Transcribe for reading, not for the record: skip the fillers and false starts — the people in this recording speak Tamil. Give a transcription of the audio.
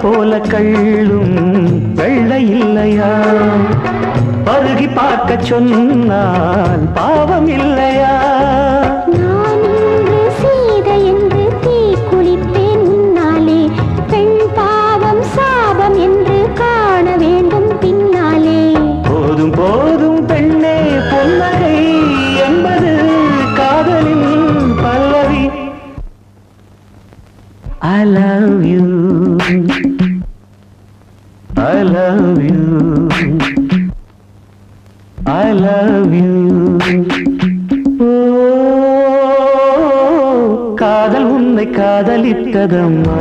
போல கள்ளும் வெள்ளை இல்லையா? பருகி பார்க்க சொன்னால் பாவம் இல்லையா? நான் இன்று சீதை என்று தீ குளிப்பேன் முன்னாலே, பெண் பாவம் சாபம் என்று காண வேண்டும் பின்னாலே. போதும் போதும் பெண்ணே பொன்னகை என்பது காதலின் பல்லவி. I love you, I love you, I love you. காதல் உன்னை காதலித்ததம்மா.